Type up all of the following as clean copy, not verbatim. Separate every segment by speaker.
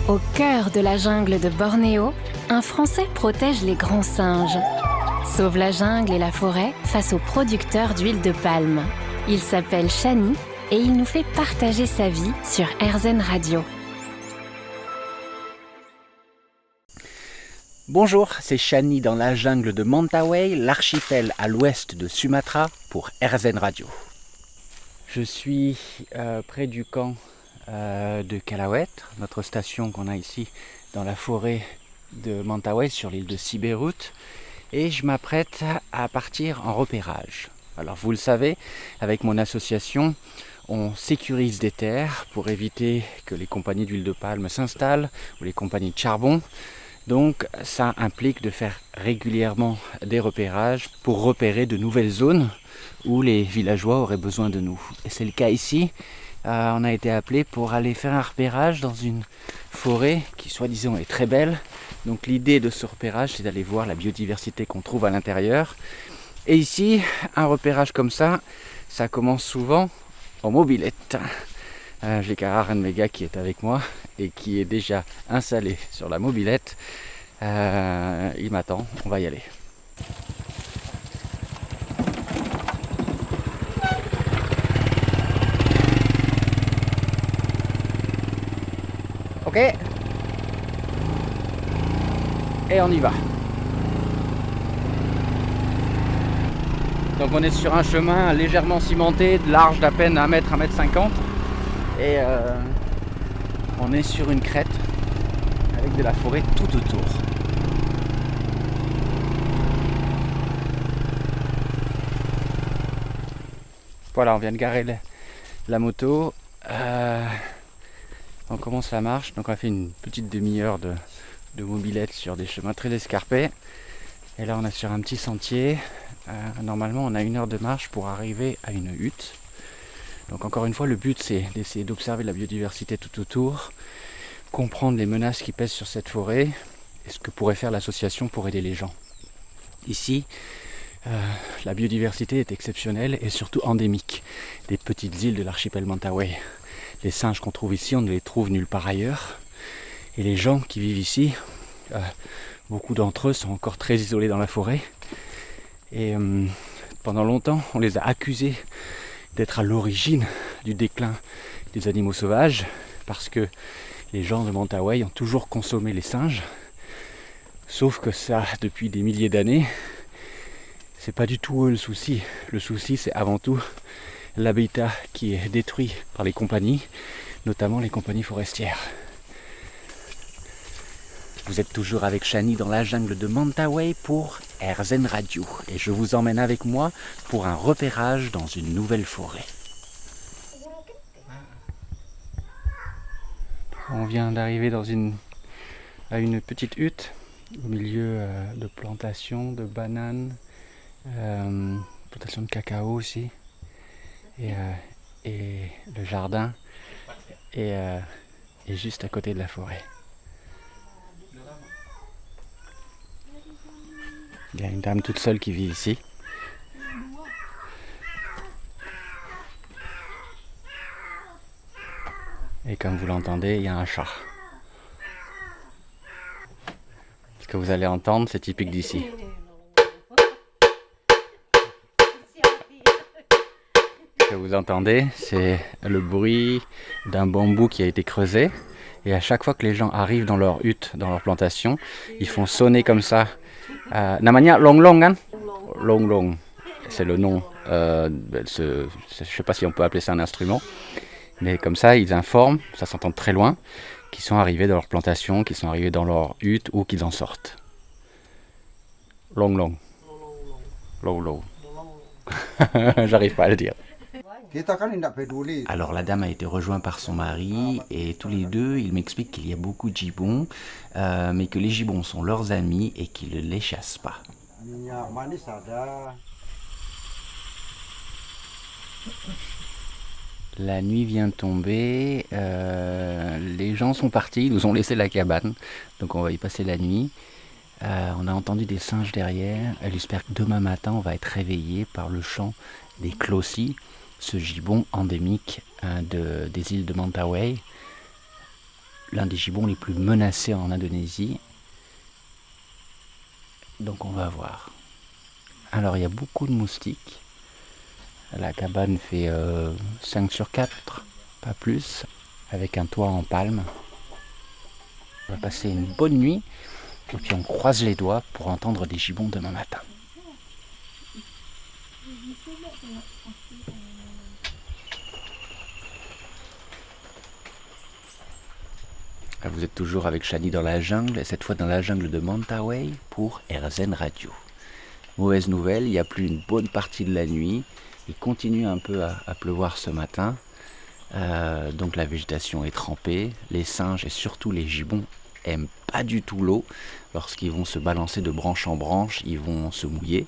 Speaker 1: Au cœur de la jungle de Bornéo, un Français protège les grands singes. Sauve la jungle et la forêt face aux producteurs d'huile de palme. Il s'appelle Chani et il nous fait partager sa vie sur RZN Radio.
Speaker 2: Bonjour, c'est Chani dans la jungle de Mentawai, l'archipel à l'ouest de Sumatra pour RZN Radio. Je suis près du camp de Kalawet, notre station qu'on a ici dans la forêt de Mentawai sur l'île de Sibérut, et je m'apprête à partir en repérage. Alors vous le savez, avec mon association, on sécurise des terres pour éviter que les compagnies d'huile de palme s'installent ou les compagnies de charbon. Donc ça implique de faire régulièrement des repérages pour repérer de nouvelles zones où les villageois auraient besoin de nous. Et c'est le cas ici. On a été appelé pour aller faire un repérage dans une forêt qui soi-disant est très belle. Donc l'idée de ce repérage, c'est d'aller voir la biodiversité qu'on trouve à l'intérieur. Et ici, un repérage comme ça commence souvent en mobilette. J'ai Carrare, un de mes gars qui est avec moi et qui est déjà installé sur la mobilette. Il m'attend, on va y aller. Ok. Et on y va. Donc on est sur un chemin légèrement cimenté, large d'à peine 1 mètre, 1 mètre 50. Et on est sur une crête avec de la forêt tout autour. Voilà, on vient de garer la moto. On commence la marche. Donc on a fait une petite demi-heure de mobilette sur des chemins très escarpés. Et là on est sur un petit sentier. Normalement on a 1 heure de marche pour arriver à une hutte. Donc encore une fois, le but c'est d'essayer d'observer la biodiversité tout autour, comprendre les menaces qui pèsent sur cette forêt et ce que pourrait faire l'association pour aider les gens. Ici, la biodiversité est exceptionnelle et surtout endémique des petites îles de l'archipel Mentawai. Les singes qu'on trouve ici, on ne les trouve nulle part ailleurs. Et les gens qui vivent ici, beaucoup d'entre eux sont encore très isolés dans la forêt. Et pendant longtemps, on les a accusés d'être à l'origine du déclin des animaux sauvages parce que les gens de Mentawai ont toujours consommé les singes, sauf que ça, depuis des milliers d'années, c'est pas du tout eux le souci. Le souci, c'est avant tout l'habitat qui est détruit par les compagnies, notamment les compagnies forestières. Vous êtes toujours avec Chani dans la jungle de Mentawai pour RZN Radio et je vous emmène avec moi pour un repérage dans une nouvelle forêt. On vient d'arriver à une petite hutte au milieu de plantations de bananes, plantations de cacao aussi et le jardin est juste à côté de la forêt. Il y a une dame toute seule qui vit ici. Et comme vous l'entendez, il y a un chat. Ce que vous allez entendre, c'est typique d'ici. Ce que vous entendez, c'est le bruit d'un bambou qui a été creusé. Et à chaque fois que les gens arrivent dans leur hutte, dans leur plantation, ils font sonner comme ça. Namanya long long kan? Long long. C'est le nom. Je ne sais pas si on peut appeler ça un instrument. Mais comme ça, ils informent, ça s'entend très loin, qu'ils sont arrivés dans leur plantation, qu'ils sont arrivés dans leur hutte ou qu'ils en sortent. Long long. Long long. J'arrive pas à le dire. Alors la dame a été rejointe par son mari et tous les deux, ils m'expliquent qu'il y a beaucoup de gibbons, mais que les gibbons sont leurs amis et qu'ils ne les chassent pas. La nuit vient de tomber, les gens sont partis, ils nous ont laissé la cabane, donc on va y passer la nuit. On a entendu des singes derrière, elle espère que demain matin on va être réveillé par le chant des clossis, ce gibbon endémique des îles de Mentawai. l'un des gibbons les plus menacés en Indonésie. Donc on va voir. Alors il y a beaucoup de moustiques. La cabane fait 5/4, pas plus, avec un toit en palme. On va passer une bonne nuit et puis on croise les doigts pour entendre des gibbons demain matin. Vous êtes toujours avec Shani dans la jungle, et cette fois dans la jungle de Mentawai pour RZN Radio. Mauvaise nouvelle, il y a plu une bonne partie de la nuit. Il continue un peu à pleuvoir ce matin. Donc la végétation est trempée. Les singes et surtout les gibbons aiment pas du tout l'eau. Lorsqu'ils vont se balancer de branche en branche, ils vont se mouiller.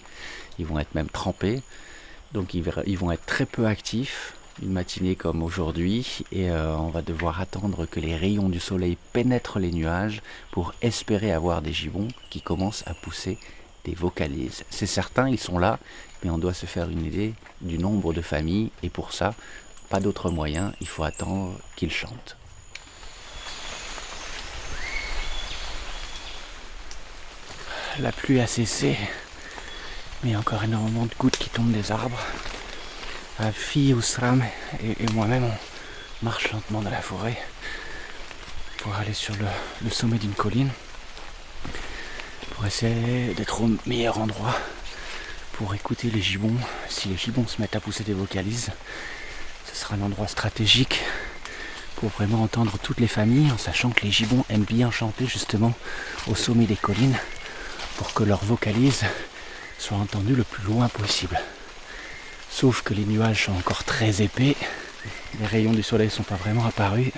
Speaker 2: Ils vont être même trempés. Donc ils vont être très peu actifs. Une matinée comme aujourd'hui, et on va devoir attendre que les rayons du soleil pénètrent les nuages pour espérer avoir des gibbons qui commencent à pousser des vocalises. C'est certain, ils sont là, mais on doit se faire une idée du nombre de familles, et pour ça, pas d'autre moyen, il faut attendre qu'ils chantent. La pluie a cessé, mais il y a encore énormément de gouttes qui tombent des arbres. Fille, Ousram et moi-même, on marche lentement dans la forêt pour aller sur le sommet d'une colline pour essayer d'être au meilleur endroit pour écouter les gibbons. Si les gibbons se mettent à pousser des vocalises, ce sera un endroit stratégique pour vraiment entendre toutes les familles, en sachant que les gibbons aiment bien chanter justement au sommet des collines pour que leurs vocalises soient entendues le plus loin possible. Sauf que les nuages sont encore très épais, les rayons du soleil ne sont pas vraiment apparus.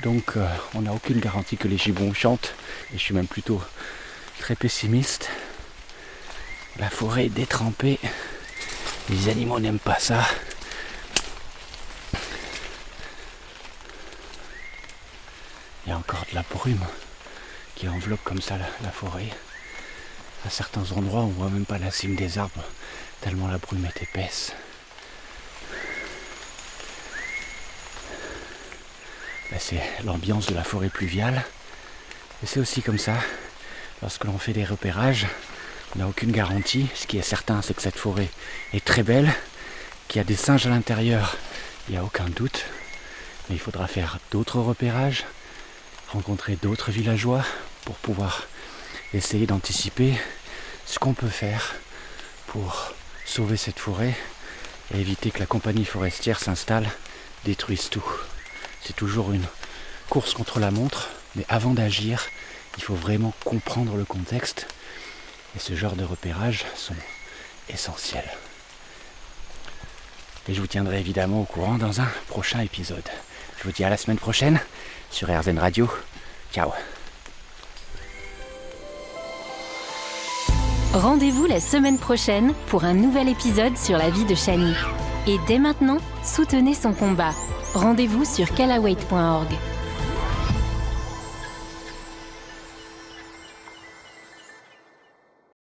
Speaker 2: Donc on n'a aucune garantie que les gibbons chantent, et je suis même plutôt très pessimiste. La forêt est détrempée, les animaux n'aiment pas ça. Il y a encore de la brume qui enveloppe comme ça la forêt. À certains endroits, on ne voit même pas la cime des arbres, tellement la brume est épaisse. Là, c'est l'ambiance de la forêt pluviale. Et c'est aussi comme ça, lorsque l'on fait des repérages, on n'a aucune garantie. Ce qui est certain, c'est que cette forêt est très belle, qu'il y a des singes à l'intérieur, il n'y a aucun doute. Mais il faudra faire d'autres repérages, rencontrer d'autres villageois pour pouvoir essayer d'anticiper ce qu'on peut faire pour sauver cette forêt et éviter que la compagnie forestière s'installe, détruise tout. C'est toujours une course contre la montre, mais avant d'agir, il faut vraiment comprendre le contexte, et ce genre de repérages sont essentiels. Et je vous tiendrai évidemment au courant dans un prochain épisode. Je vous dis à la semaine prochaine sur RZN Radio. Ciao.
Speaker 1: Rendez-vous la semaine prochaine pour un nouvel épisode sur la vie de Shani. Et dès maintenant, soutenez son combat. Rendez-vous sur kalawait.org.